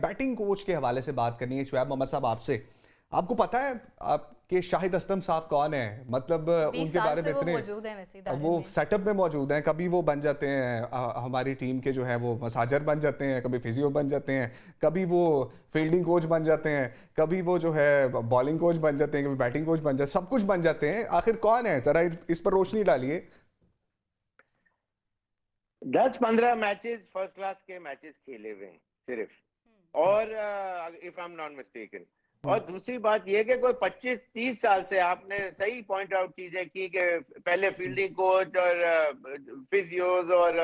Batting coach के हवाले से बात करनी है शुएब मोहम्मद साहब आपसे। आपको पता है आपके शाहिद असलम साहब कौन है? मतलब उनके बारे में इतने मौजूद हैं वैसे इदारे वो में। सेटअप में मौजूद हैं। कभी वो बन जाते हैं हमारी टीम के जो है वो मसाजर बन जाते हैं, कभी फिजियो बन जाते हैं, कभी वो फील्डिंग कोच बन जाते हैं, कभी वो जो है बॉलिंग कोच बन जाते हैं, कभी बैटिंग कोच बन जाते हैं, सब कुछ बन जाते हैं। आखिर कौन है? जरा इस पर रोशनी डालिए। 10-15 मैचेस फर्स्ट क्लास के मैचेस खेले हुए हैं सिर्फ, और if I am not mistaken. और दूसरी बात यह कि कोई 25-30 साल से, आपने सही पॉइंट आउट चीजें की कि पहले फील्डिंग कोच और फिजियोज और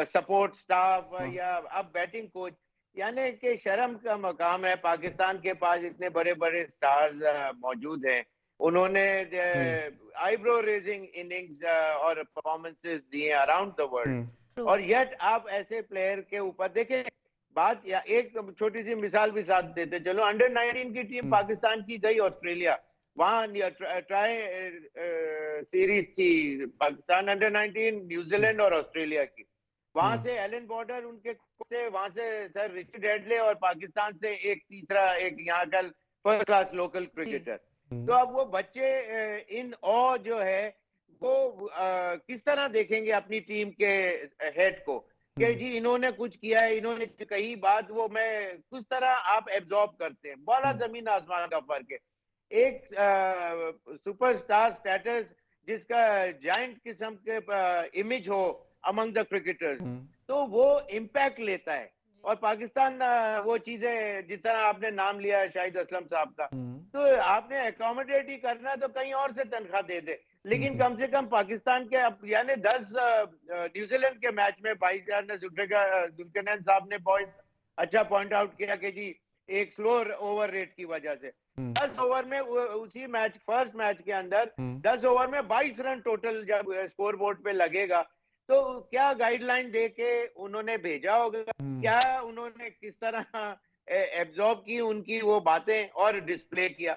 सपोर्ट स्टाफ या अब बैटिंग कोच, यानी कि शर्म का मकाम है। पाकिस्तान के पास इतने बड़े बड़े स्टार्स मौजूद हैं, उन्होंने आईब्रो रेजिंग इनिंग्स और परफॉर्मेंसेस दिए अराउंड द वर्ल्ड, और येट आप ऐसे प्लेयर के ऊपर देखें। बात या एक छोटी सी मिसाल भी साथ देते चलो, अंडर 19 की टीम पाकिस्तान की गई ऑस्ट्रेलिया, वहां ट्राई सीरीज थी पाकिस्तान अंडर 19 न्यूजीलैंड और ऑस्ट्रेलिया की। वहां से एलन बॉर्डर उनके से, वहां से सर रिचर्ड हेडले, और पाकिस्तान से एक तीसरा एक यहाँ का फर्स्ट क्लास लोकल क्रिकेटर। तो अब वो बच्चे इन जो है वो किस तरह देखेंगे अपनी टीम के हेड को कि जी इन्होंने कुछ किया है, इन्होंने कही बात, वो मैं किस तरह आप एब्जॉर्ब करते हैं। बड़ा जमीन आसमान का फर्क है। एक सुपरस्टार स्टेटस जिसका जायंट किस्म के इमेज हो अमंग द क्रिकेटर्स, तो वो इम्पैक्ट लेता है। और पाकिस्तान वो चीजें, जिस तरह आपने नाम लिया शाहिद असलम साहब का, तो आपने एकोमोडेट ही करना है तो कहीं और से तनख्वाह दे दे, लेकिन कम से कम पाकिस्तान के यानी 10 न्यूजीलैंड के मैच में भाईजान ने जुल्फिकार साहब ने अच्छा पॉइंट आउट किया कि जी एक स्लो ओवर रेट की वजह से 10 ओवर में, उसी मैच फर्स्ट मैच के अंदर 10 ओवर में 22 रन टोटल जब स्कोर बोर्ड पे लगेगा, तो क्या गाइडलाइन दे के उन्होंने भेजा होगा, क्या उन्होंने किस तरह एब्जॉर्ब की उनकी वो बातें और डिस्प्ले किया।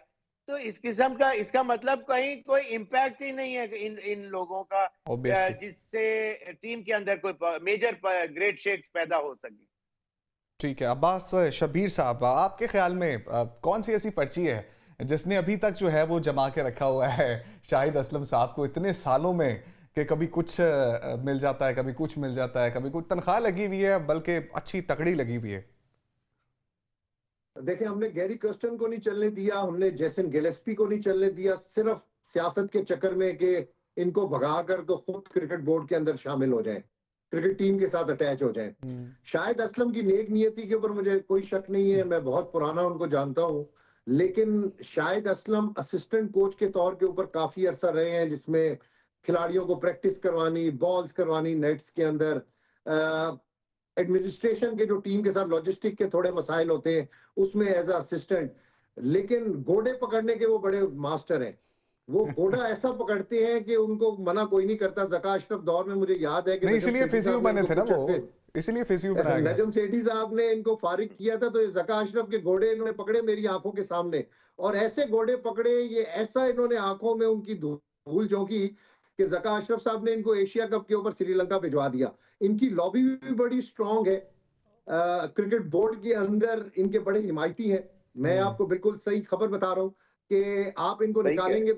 तो इस किस्म का, इसका मतलब कहीं कोई इम्पैक्ट ही नहीं है इन लोगों का, जिससे टीम के अंदर कोई मेजर ग्रेट शेक्स पैदा हो सके। ठीक है, अब्बास शबीर साहब, आपके ख्याल में कौन सी ऐसी पर्ची है जिसने अभी तक जो है वो जमा के रखा हुआ है शाहिद असलम साहब को इतने सालों में, कि कभी कुछ मिल जाता है, कभी कुछ मिल जाता है, कभी कुछ तनख्वाह लगी हुई है, बल्कि अच्छी तकड़ी लगी हुई है? देखिए, हमने गैरी कर्स्टन को नहीं चलने दिया, हमने जेसन गिलेस्पी को नहीं चलने दिया, सिर्फ सियासत के चक्कर में कि इनको भगाकर तो खुद क्रिकेट बोर्ड के अंदर शामिल हो जाएं, क्रिकेट टीम के साथ अटैच हो जाएं। शाहिद असलम की नेक नियति के ऊपर मुझे कोई शक नहीं है, मैं बहुत पुराना उनको जानता हूं, लेकिन शाहिद असलम असिस्टेंट कोच के तौर के ऊपर काफी अरसा रहे हैं, जिसमें खिलाड़ियों को प्रैक्टिस करवानी, बॉल्स करवानी नेट्स के अंदर, एडमिनिस्ट्रेशन के जो टीम के साथ लॉजिस्टिक के थोड़े मसाइल होते हैं उसमें एज असिस्टेंट। लेकिन घोड़े पकड़ने के वो बड़े मास्टर हैं। वो घोड़ा ऐसा पकड़ते हैं कि उनको मना कोई नहीं करता। ज़का अशरफ दौर में मुझे याद है कि इसलिए फिजियो बने थे ना वो, इसलिए फिजियो बनाया गया। नजम सेठी साहब ने इनको फारिग किया था, तो ज़का अशरफ के घोड़े इन्होंने पकड़े मेरी आंखों के सामने, और ऐसे घोड़े पकड़े, ये ऐसा इन्होंने आंखों में उनकी धूल झोंकी कि ज़का अशरफ साहब ने इनको एशिया कप के ऊपर श्रीलंका भिजवा दिया। इनकी लॉबी भी बड़ी स्ट्रांग है, क्रिकेट बोर्ड के अंदर इनके बड़े हिमायती हैं। मैं आपको बिल्कुल सही खबर बता रहा हूँ कि आप इनको निकालेंगे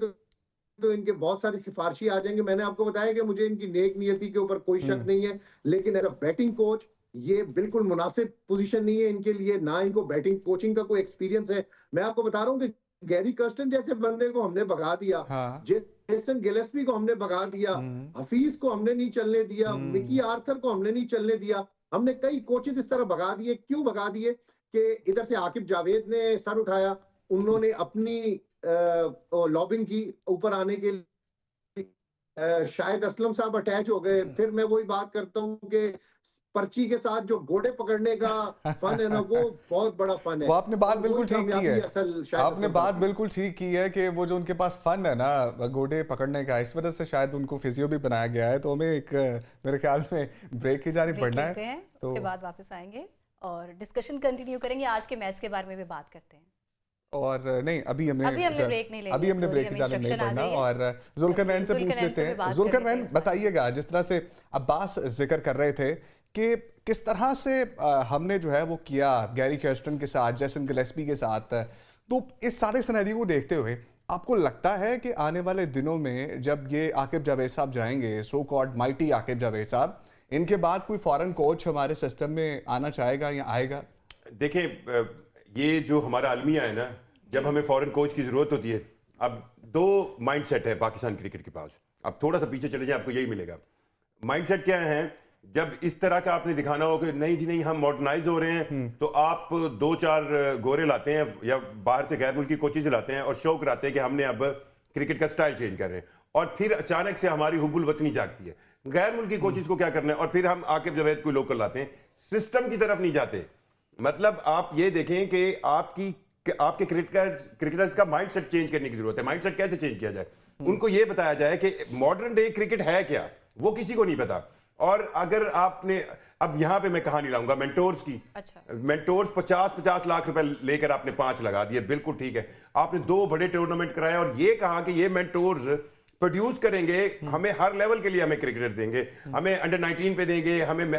तो इनके बहुत सारी सिफारिशी आ जाएंगे। मैंने आपको बताया कि मुझे इनकी नेक नियति के ऊपर कोई शक नहीं है, लेकिन एज अ बैटिंग कोच ये बिल्कुल मुनासिब पोजीशन नहीं है इनके लिए, ना इनको बैटिंग कोचिंग का कोई एक्सपीरियंस है। मैं आपको बता रहा हूँ कि गैरी कर्स्टन जैसे बंदे को हमने भगा दिया, जेसन गिलेस्पी को हमने भगा दिया, हफीज को हमने नहीं चलने दिया, मिकी आर्थर को हमने नहीं चलने दिया, हमने कई कोचेस इस तरह भगा दिए। क्यों भगा दिए? कि इधर से आकिब जावेद ने सर उठाया, उन्होंने अपनी लॉबिंग की ऊपर आने के लिए, शाहिद असलम साहब अटैच हो गए। फिर मैं वही बात करता हूँ कि पर्ची के साथ जो घोड़े पकड़ने का फन है ना, वो बहुत बड़ा फन है। वो आपने बात बिल्कुल ठीक की है, आपने बात बिल्कुल ठीक की है कि वो जो उनके पास फन है ना घोड़े पकड़ने का, इस वजह से शायद उनको फिजियो भी बनाया गया है। तो हमें एक मेरे ख्याल में ब्रेक की जानी बढ़ना है, तो उसके बाद वापस आएंगे और डिस्कशन कंटिन्यू करेंगे। आज के मैच के बारे में भी बात करते हैं। और नहीं, अभी हमने ब्रेक नहीं लेंगे, अभी हमने ब्रेक की जाने नहीं पड़ना। और जुल्करनैन से पूछ लेते हैं। जुल्करनैन, बताइएगा, जिस तरह से अब्बास जिक्र कर रहे थे कि किस तरह से हमने जो है वो किया गैरी कर्स्टन के साथ, जेसन गिलेस्पी के साथ। तो इस सारे सिनेरियो को देखते हुए आपको लगता है कि आने वाले दिनों में जब ये आकिब जावेद साहब जाएंगे, so called mighty Aqib Javed साहब, इनके बाद कोई फॉरेन कोच हमारे सिस्टम में आना चाहेगा या आएगा? देखें, ये जो हमारा अलमिया है ना, जब हमें फॉरेन कोच की ज़रूरत होती है, अब दो माइंडसेट है पाकिस्तान क्रिकेट के पास। अब थोड़ा सा पीछे चले जाए, आपको यही मिलेगा। माइंडसेट क्या है? जब इस तरह का आपने दिखाना हो कि नहीं जी नहीं, हम मॉडर्नाइज हो रहे हैं, तो आप 2-4 गोरे लाते हैं या बाहर से गैर मुल्की कोचेज लाते हैं और शो कराते हैं कि हमने अब क्रिकेट का स्टाइल चेंज कर रहे हैं, और फिर अचानक से हमारी हुब्बुल वतनी जागती है। गैर मुल्की कोचेज को क्या करना है, और फिर हम आकिब जावेद को लोकल लाते हैं, सिस्टम की तरफ नहीं जाते। मतलब आप ये देखें कि आपके क्रिकेटर्स का माइंडसेट चेंज करने की जरूरत है। माइंडसेट कैसे चेंज किया जाए? उनको ये बताया जाए कि मॉडर्न डे क्रिकेट है क्या, वो किसी को नहीं पता। और अगर आपने, अब यहां पे मैं कहानी लाऊंगा मेंटोर्स की। अच्छा। मेंटोर्स 50-50 लाख रुपए लेकर आपने 5 लगा दिए, बिल्कुल ठीक है। आपने 2 बड़े टूर्नामेंट कराए और ये कहा कि ये मेंटोर्स प्रोड्यूस करेंगे, हमें हर लेवल के लिए हमें क्रिकेटर देंगे, हमें अंडर 19 पे देंगे, हमें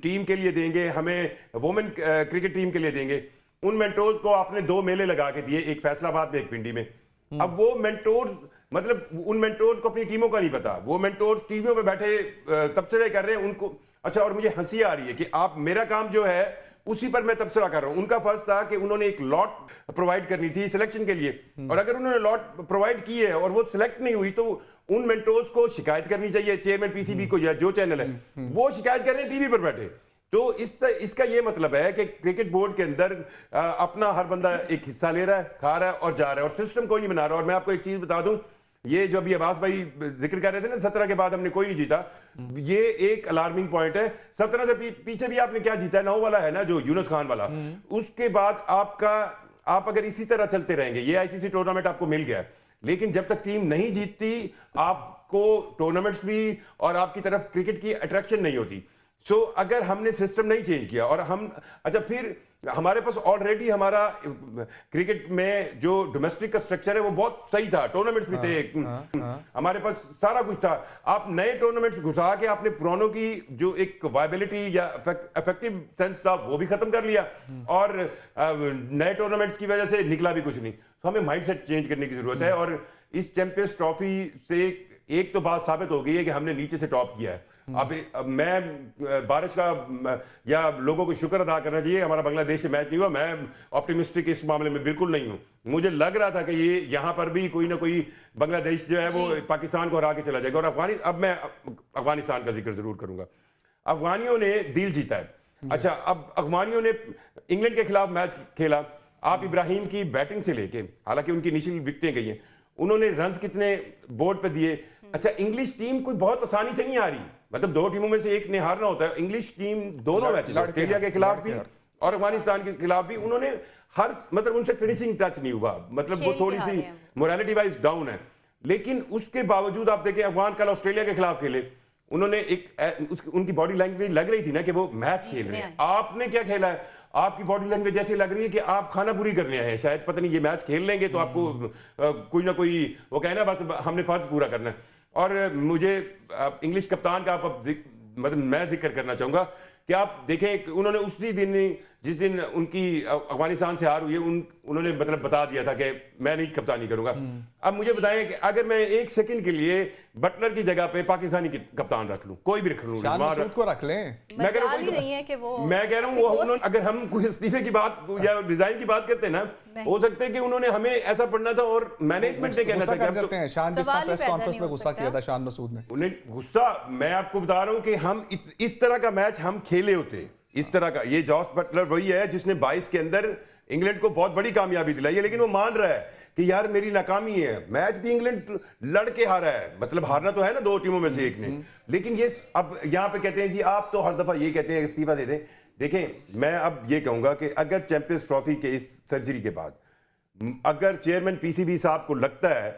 टीम के लिए देंगे, हमें वुमेन क्रिकेट टीम के लिए देंगे। उन मेंटोर्स को आपने 2 मेले लगा के दिए, एक फैसलाबाद में, एक पिंडी में। अब वो मेंटोर्स, मतलब उन मेंटोर्स को अपनी टीमों का नहीं पता, वो मेंटोर्स टीवियों पे बैठे तबसरे कर रहे हैं उनको। अच्छा, और मुझे हंसी आ रही है कि आप, मेरा काम जो है उसी पर मैं तबसरा कर रहा हूं। उनका फर्ज था कि उन्होंने एक लॉट प्रोवाइड करनी थी सिलेक्शन के लिए, और अगर उन्होंने लॉट प्रोवाइड की है और वो सिलेक्ट नहीं हुई, तो उन मेंटोर्स को शिकायत करनी चाहिए। चेयरमैन पीसीबी को या जो चैनल है वो शिकायत कर रहे हैं टीवी पर बैठे। तो इसका ये मतलब है कि क्रिकेट बोर्ड के अंदर अपना हर बंदा एक हिस्सा ले रहा है, खा रहा है और जा रहा है, और सिस्टम कोई नहीं बना रहा। और मैं आपको एक चीज बता दूं, ये जो अभी अब्बास भाई जिक्र कर रहे थे ना, 17 के बाद हमने कोई नहीं जीता, ये एक अलार्मिंग पॉइंट है। 17 से पीछे भी आपने क्या जीता है, 9 वाला है ना, जो यूनुस खान वाला। उसके बाद आप अगर इसी तरह चलते रहेंगे, ये आईसीसी टूर्नामेंट आपको मिल गया, लेकिन जब तक टीम नहीं जीतती, आपको टूर्नामेंट्स भी और आपकी तरफ क्रिकेट की अट्रैक्शन नहीं होती। सो अगर हमने सिस्टम नहीं चेंज किया और हम, अच्छा, फिर हमारे पास ऑलरेडी हमारा क्रिकेट में जो डोमेस्टिक का स्ट्रक्चर है वो बहुत सही था, टूर्नामेंट्स भी थे, हमारे पास सारा कुछ था। आप नए टूर्नामेंट्स घुसा के आपने पुरानों की जो एक वायबिलिटी या इफेक्टिव सेंस था वो भी खत्म कर लिया, और नए टूर्नामेंट्स की वजह से निकला भी कुछ नहीं। तो हमें माइंडसेट चेंज करने की जरूरत है, और इस चैंपियंस ट्रॉफी से एक तो बात साबित हो गई है कि हमने नीचे से टॉप किया है। अब मैं बारिश का या लोगों को शुक्र अदा करना चाहिए, हमारा बांग्लादेश से मैच नहीं हुआ। मैं ऑप्टिमिस्टिक इस मामले में बिल्कुल नहीं हूं। मुझे लग रहा था कि ये यहां पर भी कोई ना कोई बांग्लादेश जो है वो पाकिस्तान को हरा के चला जाएगा। और अब मैं अफगानिस्तान का जिक्र जरूर करूंगा। अफगानियों ने दिल जीता है। अच्छा, अब अफगानियों ने इंग्लैंड के खिलाफ मैच खेला। आप इब्राहिम की बैटिंग से लेके, हालांकि उनकी इनिशियल विकेटें गई हैं, उन्होंने रन्स कितने बोर्ड पे दिए। अच्छा, इंग्लिश टीम कोई बहुत आसानी से नहीं आ रही, मतलब 2 टीमों में से एक ने हारना होता है। इंग्लिश टीम दोनों मैचेस, ऑस्ट्रेलिया के खिलाफ भी और अफगानिस्तान के खिलाफ भी, उन्होंने हर, मतलब उनसे फिनिशिंग टच नहीं हुआ, मतलब वो थोड़ी सी मोरालिटी वाइज डाउन है। लेकिन उसके बावजूद आप देखें, अफगान कल ऑस्ट्रेलिया के खिलाफ खेले, उन्होंने उनकी बॉडी लैंग्वेज लग रही थी ना कि वो मैच खेल रहे हैं। आपने क्या खेला है, आपकी बॉडी लैंग्वेज जैसे लग रही है कि आप खाना पूरी करने आए हैं, शायद पता नहीं ये मैच खेल लेंगे तो आपको कोई ना कोई वो कहना बस हमने फर्ज पूरा करना है। और मुझे इंग्लिश कप्तान का मतलब मैं जिक्र करना चाहूंगा कि आप देखें, उन्होंने उसी दिन, जिस दिन उनकी अफगानिस्तान से हार हुई है, उन्होंने मतलब बता दिया था कि मैं नहीं कप्तानी करूंगा। अब मुझे बताएं कि अगर मैं 1 सेकंड के लिए बटलर की जगह पे पाकिस्तानी कप्तान रख लूं, कोई भी रख लूं, शान मसूद को रख लें। मैं कह रहा हूं अगर हम कोई इस्तीफे की बात या रिजाइन की बात करते हैं ना, हो सकता है कि उन्होंने हमें ऐसा पढ़ना था और मैनेजमेंट ने कहना था। शान जिस प्रेस कॉन्फ्रेंस में गुस्सा किया था शान मसूद ने, उन्हें गुस्सा, मैं आपको बता रहा हूं कि हम इस तरह का मैच हम खेले होते, इस तरह का। ये जॉस बटलर वही है जिसने 22 के अंदर इंग्लैंड को बहुत बड़ी कामयाबी दिलाई है, लेकिन वो मान रहा है कि यार मेरी नाकामी है। मैच भी इंग्लैंड लड़के हारा है, मतलब हारना तो है ना 2 टीमों में से एक ने, लेकिन ये अब यहां पे कहते हैं जी आप तो हर दफा ये कहते हैं इस्तीफा दे दें। देखें, मैं अब ये कहूंगा कि अगर चैंपियंस ट्रॉफी के इस सर्जरी के बाद अगर चेयरमैन पीसीबी साहब को लगता है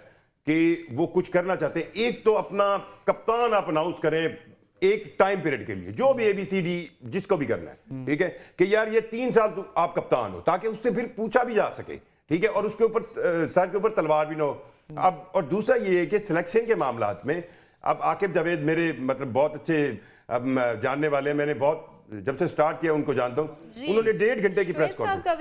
कि वो कुछ करना चाहते हैं, एक तो अपना कप्तान आप अनाउंस करें एक टाइम पीरियड के लिए, जो भी ABCD जिसको भी करना है, ठीक है, कि यार ये 3 साल तो आप कप्तान हो, ताकि उससे फिर पूछा भी जा सके, ठीक है, और उसके ऊपर सर के ऊपर तलवार भी ना हो। अब और दूसरा ये है कि सिलेक्शन के मामलात में अब आकिब जावेद मेरे मतलब बहुत अच्छे जानने वाले हैं, मैंने बहुत जब से स्टार्ट किया उनको जानता हूँ, उन्होंने 1.5 घंटे की प्रेस शोएब साहब कॉन्फ्रेंस का